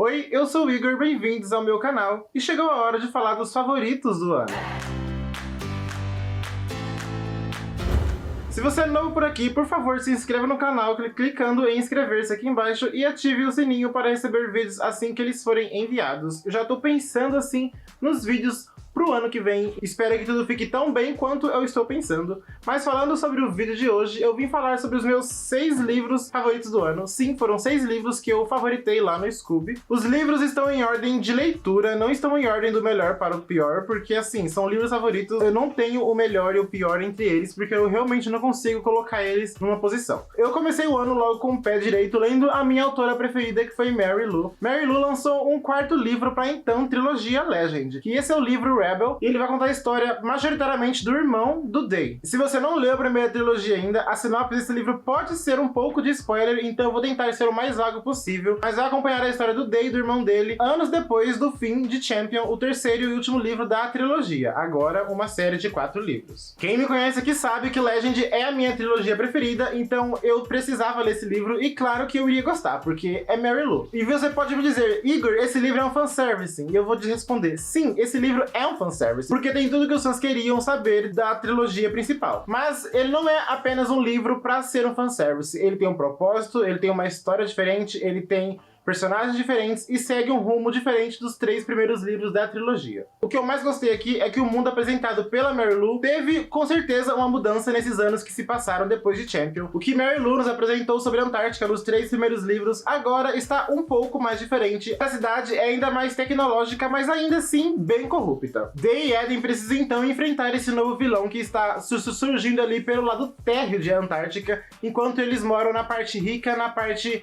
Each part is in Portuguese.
Oi, eu sou o Igor, bem-vindos ao meu canal, e chegou a hora de falar dos favoritos do ano. Se você é novo por aqui, por favor se inscreva no canal clicando em inscrever-se aqui embaixo e ative o sininho para receber vídeos assim que eles forem enviados. Eu já tô pensando assim nos vídeos pro ano que vem, espero que tudo fique tão bem quanto eu estou pensando. Mas falando sobre o vídeo de hoje, eu vim falar sobre os meus 6 livros favoritos do ano. Sim, foram 6 livros que eu favoritei lá no Scoob. Os livros estão em ordem de leitura, não estão em ordem do melhor para o pior, porque assim, são livros favoritos, eu não tenho o melhor e o pior entre eles, porque eu realmente não consigo colocar eles numa posição. Eu comecei o ano logo com o pé direito, lendo a minha autora preferida, que foi Mary Lou. Mary Lou lançou um 4º livro para então trilogia Legend, que esse é o livro Rebel, e ele vai contar a história majoritariamente do irmão do Day. Se você não leu a primeira trilogia ainda, a sinopse desse livro pode ser um pouco de spoiler, então eu vou tentar ser o mais vago possível, mas vai acompanhar a história do Day e do irmão dele, anos depois do fim de Champion, o 3º e último livro da trilogia, agora uma série de 4 livros. Quem me conhece aqui sabe que Legend é a minha trilogia preferida, então eu precisava ler esse livro, e claro que eu iria gostar, porque é Mary Lou. E você pode me dizer, Igor, esse livro é um fanservice, e eu vou te responder, sim, esse livro é um fanservice, porque tem tudo que os fãs queriam saber da trilogia principal. Mas ele não é apenas um livro pra ser um fanservice, ele tem um propósito, ele tem uma história diferente, ele tem personagens diferentes e segue um rumo diferente dos 3 primeiros livros da trilogia. O que eu mais gostei aqui é que o mundo apresentado pela Mary Lou teve, com certeza, uma mudança nesses anos que se passaram depois de Champion. O que Mary Lou nos apresentou sobre a Antártica nos 3 primeiros livros agora está um pouco mais diferente. A cidade é ainda mais tecnológica, mas ainda assim bem corrupta. Day e Eden precisam então enfrentar esse novo vilão que está surgindo ali pelo lado térreo de Antártica, enquanto eles moram na parte rica, na parte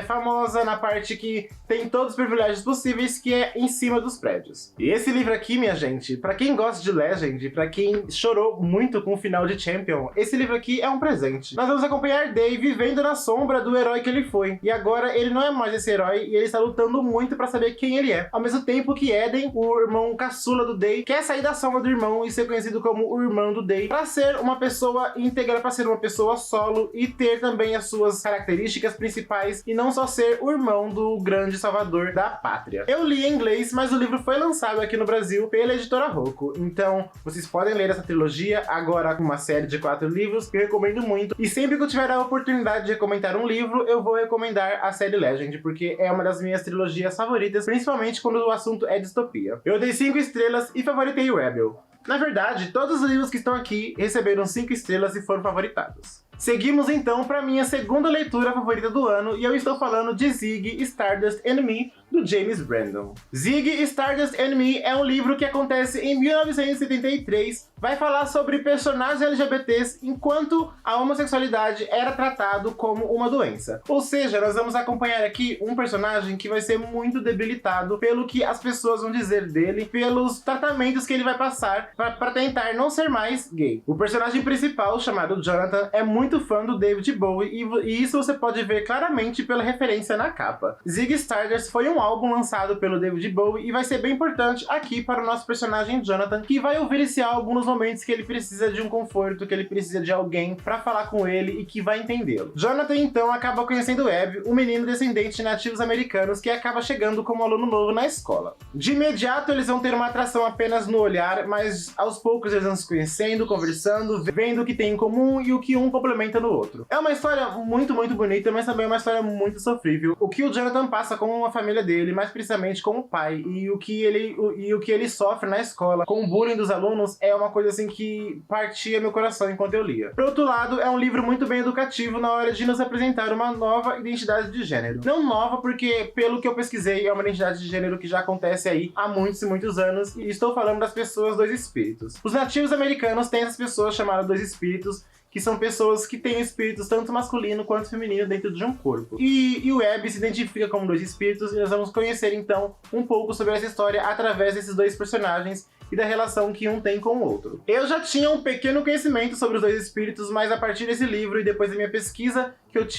famosa, na parte que tem todos os privilégios possíveis, que é em cima dos prédios. E esse livro aqui, minha gente, pra quem gosta de Legend, pra quem chorou muito com o final de Champion, esse livro aqui é um presente. Nós vamos acompanhar Day vivendo na sombra do herói que ele foi. E agora ele não é mais esse herói e ele está lutando muito pra saber quem ele é. Ao mesmo tempo que Eden, o irmão caçula do Day, quer sair da sombra do irmão e ser conhecido como o irmão do Day, pra ser uma pessoa íntegra, pra ser uma pessoa solo e ter também as suas características principais e não só ser o irmão do grande salvador da pátria. Eu li em inglês, mas o livro foi lançado aqui no Brasil pela editora Rocco, então vocês podem ler essa trilogia agora com uma série de 4 livros que eu recomendo muito, e sempre que eu tiver a oportunidade de recomendar um livro, eu vou recomendar a série Legend, porque é uma das minhas trilogias favoritas, principalmente quando o assunto é distopia. Eu dei 5 estrelas e favoritei o Rebel. Na verdade, todos os livros que estão aqui receberam 5 estrelas e foram favoritados. Seguimos então para minha segunda leitura favorita do ano, e eu estou falando de Zig, Stardust and Me, do James Brandon. Zig, Stardust and Me é um livro que acontece em 1973, vai falar sobre personagens LGBTs enquanto a homossexualidade era tratado como uma doença. Ou seja, nós vamos acompanhar aqui um personagem que vai ser muito debilitado pelo que as pessoas vão dizer dele, pelos tratamentos que ele vai passar para tentar não ser mais gay. O personagem principal, chamado Jonathan, é muito fã do David Bowie, e isso você pode ver claramente pela referência na capa. Zig Stardust foi um álbum lançado pelo David Bowie e vai ser bem importante aqui para o nosso personagem Jonathan, que vai ouvir esse álbum nos momentos que ele precisa de um conforto, que ele precisa de alguém para falar com ele e que vai entendê-lo. Jonathan então acaba conhecendo Abby, um menino descendente de nativos americanos que acaba chegando como aluno novo na escola. De imediato eles vão ter uma atração apenas no olhar, mas aos poucos eles vão se conhecendo, conversando, vendo o que tem em comum e o que um complementa no outro. É uma história muito bonita, mas também é uma história muito sofrível. O que o Jonathan passa com a família dele, mais precisamente com o pai, e o que ele sofre na escola com o bullying dos alunos, é uma coisa assim que partia meu coração enquanto eu lia. Por outro lado, é um livro muito bem educativo na hora de nos apresentar uma nova identidade de gênero. Não nova, porque pelo que eu pesquisei, é uma identidade de gênero que já acontece aí há muitos e muitos anos, e estou falando das pessoas dois espíritos. Os nativos americanos têm essas pessoas chamadas dois espíritos, que são pessoas que têm espíritos tanto masculino quanto feminino dentro de um corpo. E o Abby se identifica como dois espíritos, e nós vamos conhecer então um pouco sobre essa história através desses dois personagens, e da relação que um tem com o outro. Eu já tinha um pequeno conhecimento sobre os dois espíritos, mas a partir desse livro e depois da minha pesquisa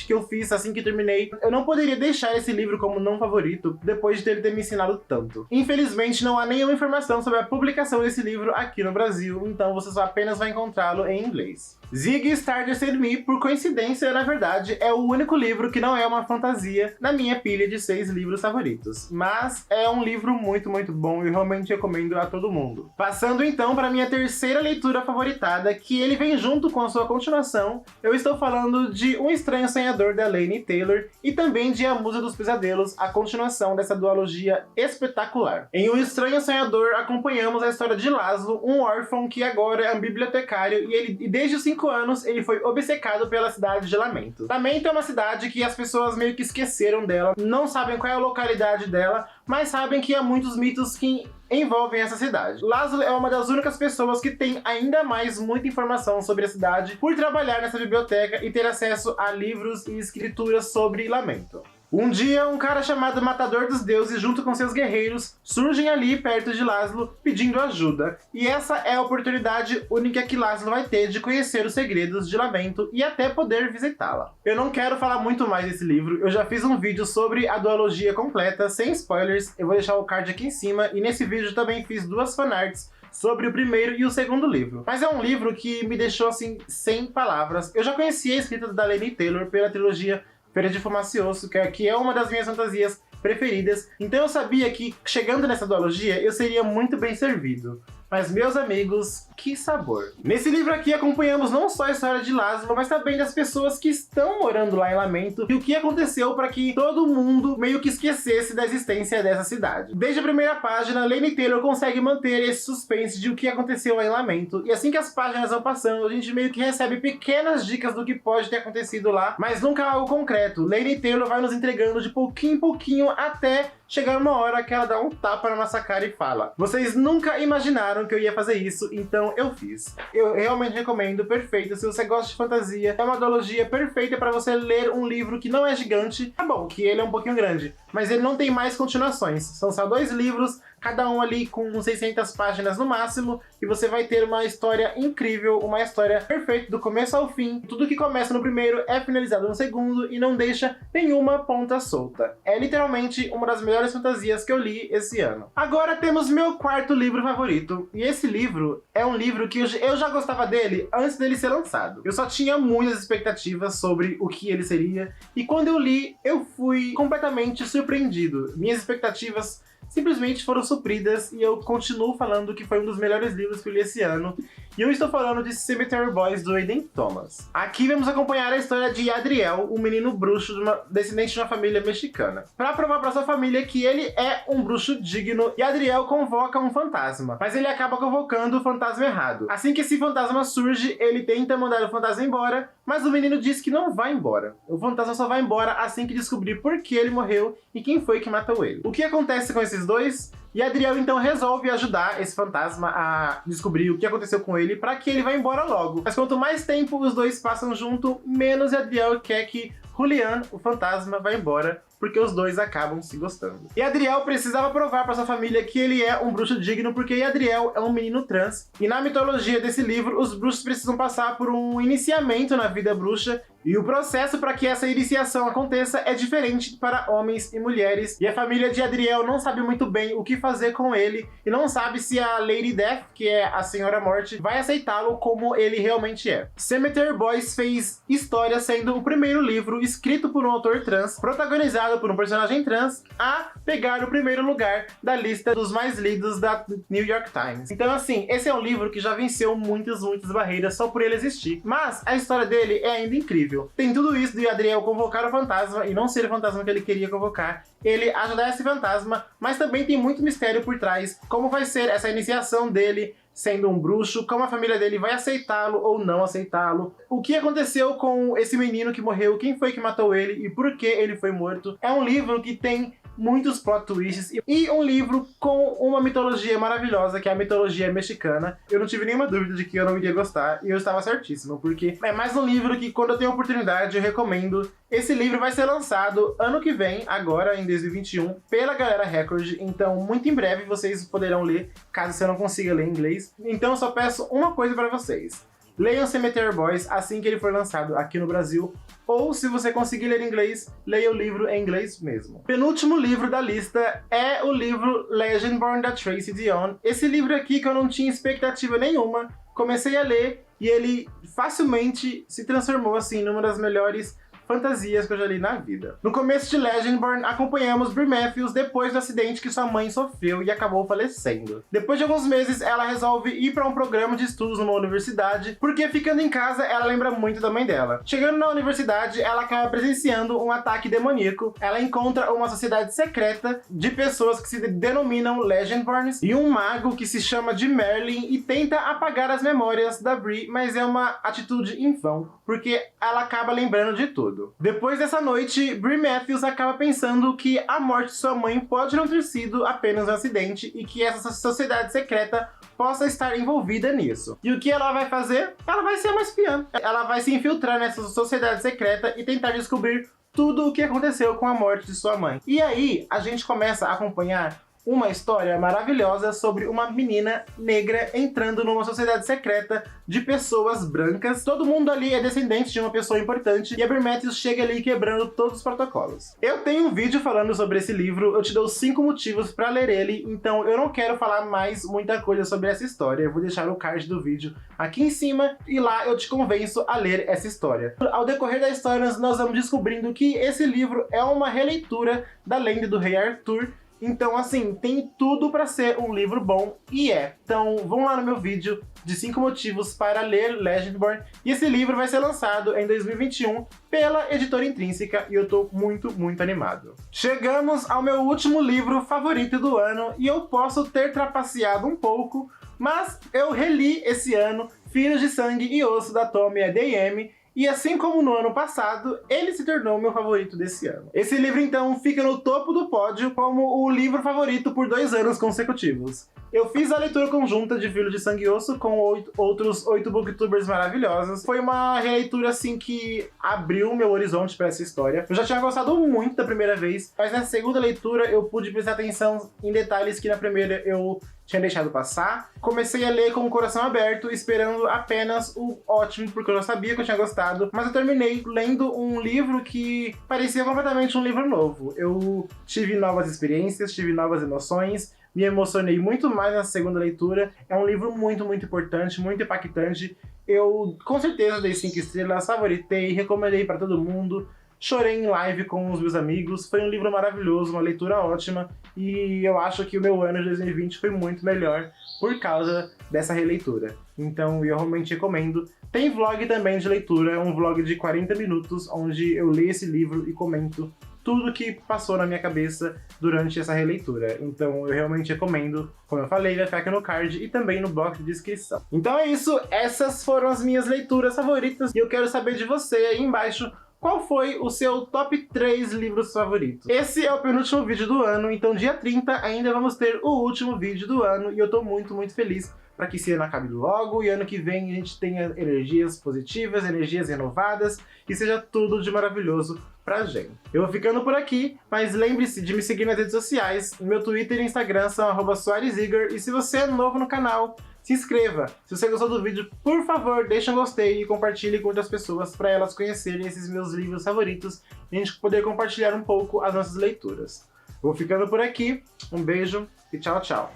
que eu fiz assim que terminei, eu não poderia deixar esse livro como não favorito, depois de ele ter me ensinado tanto. Infelizmente, não há nenhuma informação sobre a publicação desse livro aqui no Brasil, então você só apenas vai encontrá-lo em inglês. Zig Stardust and Me, por coincidência, na verdade, é o único livro que não é uma fantasia na minha pilha de 6 livros favoritos. Mas é um livro muito, muito bom e eu realmente recomendo a todo mundo. Passando então para minha terceira leitura favoritada, que ele vem junto com a sua continuação, eu estou falando de Um Estranho Sonhador, da Laini Taylor, e também de A Musa dos Pesadelos, a continuação dessa duologia espetacular. Em Um Estranho Sonhador, acompanhamos a história de Laszlo, um órfão que agora é um bibliotecário e desde os 5 anos ele foi obcecado pela cidade de Lamento. Lamento é uma cidade que as pessoas meio que esqueceram dela, não sabem qual é a localidade dela, mas sabem que há muitos mitos que envolvem essa cidade. Laszlo é uma das únicas pessoas que tem ainda mais muita informação sobre a cidade por trabalhar nessa biblioteca e ter acesso a livros e escrituras sobre Lamento. Um dia, um cara chamado Matador dos Deuses, junto com seus guerreiros, surgem ali perto de Laszlo pedindo ajuda. E essa é a oportunidade única que Laszlo vai ter de conhecer os segredos de Lamento e até poder visitá-la. Eu não quero falar muito mais desse livro, eu já fiz um vídeo sobre a duologia completa, sem spoilers, eu vou deixar o card aqui em cima, e nesse vídeo também fiz 2 fanarts sobre o primeiro e o segundo livro. Mas é um livro que me deixou assim, sem palavras. Eu já conhecia a escrita da Laini Taylor pela trilogia Feira de Fumacioso, que é uma das minhas fantasias preferidas, então eu sabia que, chegando nessa duologia, eu seria muito bem servido. Mas, meus amigos, que sabor! Nesse livro aqui acompanhamos não só a história de Laszlo, mas também das pessoas que estão morando lá em Lamento e o que aconteceu para que todo mundo meio que esquecesse da existência dessa cidade. Desde a primeira página, Laini Taylor consegue manter esse suspense de o que aconteceu lá em Lamento, e assim que as páginas vão passando, a gente meio que recebe pequenas dicas do que pode ter acontecido lá, mas nunca algo concreto. Laini Taylor vai nos entregando de pouquinho em pouquinho até chegar uma hora que ela dá um tapa na nossa cara e fala: vocês nunca imaginaram que eu ia fazer isso, então eu fiz. Eu realmente recomendo, perfeito. Se você gosta de fantasia, é uma duologia perfeita para você ler um livro que não é gigante. É bom que ele é um pouquinho grande, mas ele não tem mais continuações. São só 2 livros, cada um ali com 600 páginas no máximo, e você vai ter uma história incrível, uma história perfeita do começo ao fim. Tudo que começa no primeiro é finalizado no segundo e não deixa nenhuma ponta solta. É literalmente uma das melhores fantasias que eu li esse ano. Agora temos meu 4º livro favorito, e esse livro é um livro que eu já gostava dele antes dele ser lançado. Eu só tinha muitas expectativas sobre o que ele seria, e quando eu li, eu fui completamente surpreendido. Minhas expectativas simplesmente foram supridas e eu continuo falando que foi um dos melhores livros que eu li esse ano. E eu estou falando de Cemetery Boys, do Aidan Thomas. Aqui vamos acompanhar a história de Adriel, um menino bruxo descendente de uma família mexicana, para provar para sua família que ele é um bruxo digno, e Adriel convoca um fantasma, mas ele acaba convocando o fantasma errado. Assim que esse fantasma surge, ele tenta mandar o fantasma embora, mas o menino diz que não vai embora. O fantasma só vai embora assim que descobrir por que ele morreu e quem foi que matou ele. O que acontece com esses dois? E Adriel então resolve ajudar esse fantasma a descobrir o que aconteceu com ele para que ele vá embora logo. Mas quanto mais tempo os dois passam junto, menos Adriel quer que Julian, o fantasma, vá embora, porque os dois acabam se gostando. E Adriel precisava provar para sua família que ele é um bruxo digno, porque Adriel é um menino trans. E na mitologia desse livro, os bruxos precisam passar por um iniciamento na vida bruxa, e o processo para que essa iniciação aconteça é diferente para homens e mulheres. E a família de Adriel não sabe muito bem o que fazer com ele, e não sabe se a Lady Death, que é a Senhora Morte, vai aceitá-lo como ele realmente é. Cemetery Boys fez história sendo o primeiro livro escrito por um autor trans, protagonizado por um personagem trans, a pegar o primeiro lugar da lista dos mais lidos da New York Times. Então assim, esse é um livro que já venceu muitas barreiras só por ele existir. Mas a história dele é ainda incrível. Tem tudo isso de Adriel convocar o fantasma e não ser o fantasma que ele queria convocar, ele ajudar esse fantasma, mas também tem muito mistério por trás, como vai ser essa iniciação dele sendo um bruxo, como a família dele vai aceitá-lo ou não aceitá-lo, o que aconteceu com esse menino que morreu, quem foi que matou ele e por que ele foi morto. É um livro que tem muitos plot twists e um livro com uma mitologia maravilhosa, que é a mitologia mexicana. Eu não tive nenhuma dúvida de que eu não iria gostar, e eu estava certíssimo, porque é mais um livro que, quando eu tenho oportunidade, eu recomendo. Esse livro vai ser lançado ano que vem, agora em 2021, pela Galera Record, então muito em breve vocês poderão ler, caso você não consiga ler em inglês. Então eu só peço uma coisa para vocês: leiam Cemetery Boys assim que ele for lançado aqui no Brasil, ou se você conseguir ler inglês, leia o livro em inglês mesmo. Penúltimo livro da lista é o livro Legendborn, da Tracy Deonn. Esse livro aqui, que eu não tinha expectativa nenhuma, comecei a ler e ele facilmente se transformou assim numa das melhores fantasias que eu já li na vida. No começo de Legendborn, acompanhamos Bri Matthews depois do acidente que sua mãe sofreu e acabou falecendo. Depois de alguns meses, ela resolve ir para um programa de estudos numa universidade, porque ficando em casa, ela lembra muito da mãe dela. Chegando na universidade, ela acaba presenciando um ataque demoníaco. Ela encontra uma sociedade secreta de pessoas que se denominam Legendborns e um mago que se chama de Merlin e tenta apagar as memórias da Bri, mas é uma atitude em vão, porque ela acaba lembrando de tudo. Depois dessa noite, Bri Matthews acaba pensando que a morte de sua mãe pode não ter sido apenas um acidente e que essa sociedade secreta possa estar envolvida nisso. E o que ela vai fazer? Ela vai ser uma espiã. Ela vai se infiltrar nessa sociedade secreta e tentar descobrir tudo o que aconteceu com a morte de sua mãe. E aí, a gente começa a acompanhar uma história maravilhosa sobre uma menina negra entrando numa sociedade secreta de pessoas brancas. Todo mundo ali é descendente de uma pessoa importante e a Bri Matthews chega ali quebrando todos os protocolos. Eu tenho um vídeo falando sobre esse livro, eu te dou 5 motivos pra ler ele, então eu não quero falar mais muita coisa sobre essa história. Eu vou deixar o card do vídeo aqui em cima e lá eu te convenço a ler essa história. Ao decorrer da história, nós vamos descobrindo que esse livro é uma releitura da lenda do Rei Arthur. Então, assim, tem tudo pra ser um livro bom, e é. Então, vão lá no meu vídeo de 5 motivos para ler Legendborn, e esse livro vai ser lançado em 2021 pela Editora Intrínseca, e eu tô muito, muito animado. Chegamos ao meu último livro favorito do ano, e eu posso ter trapaceado um pouco, mas eu reli esse ano Filhos de Sangue e Osso, da Tomi Adeyemi, e assim como no ano passado, ele se tornou meu favorito desse ano. Esse livro, então, fica no topo do pódio como o livro favorito por 2 anos consecutivos. Eu fiz a leitura conjunta de Filhos de Sangue e Osso com outros 8 booktubers maravilhosos. Foi uma releitura, assim, que abriu meu horizonte para essa história. Eu já tinha gostado muito da primeira vez, mas na segunda leitura eu pude prestar atenção em detalhes que na primeira eu tinha deixado passar. Comecei a ler com o coração aberto, esperando apenas o ótimo, porque eu já sabia que eu tinha gostado, mas eu terminei lendo um livro que parecia completamente um livro novo. Eu tive novas experiências, tive novas emoções, me emocionei muito mais na segunda leitura. É um livro muito, muito importante, muito impactante. Eu com certeza dei 5 estrelas, favoritei, recomendei para todo mundo. Chorei em live com os meus amigos, foi um livro maravilhoso, uma leitura ótima, e eu acho que o meu ano de 2020 foi muito melhor por causa dessa releitura. Então eu realmente recomendo. Tem vlog também de leitura, um vlog de 40 minutos, onde eu leio esse livro e comento tudo que passou na minha cabeça durante essa releitura. Então eu realmente recomendo. Como eu falei, vai ficar aqui no card e também no bloco de descrição. Então é isso, essas foram as minhas leituras favoritas, e eu quero saber de você aí embaixo qual foi o seu top 3 livros favoritos. Esse é o penúltimo vídeo do ano, então dia 30 ainda vamos ter o último vídeo do ano, e eu tô muito, muito feliz para que esse ano acabe logo, e ano que vem a gente tenha energias positivas, energias renovadas, e seja tudo de maravilhoso pra gente. Eu vou ficando por aqui, mas lembre-se de me seguir nas redes sociais. Meu Twitter e Instagram são @SoaresIgor, e se você é novo no canal, se inscreva. Se você gostou do vídeo, por favor, deixa um gostei e compartilhe com outras pessoas para elas conhecerem esses meus livros favoritos e a gente poder compartilhar um pouco as nossas leituras. Vou ficando por aqui, um beijo e tchau, tchau.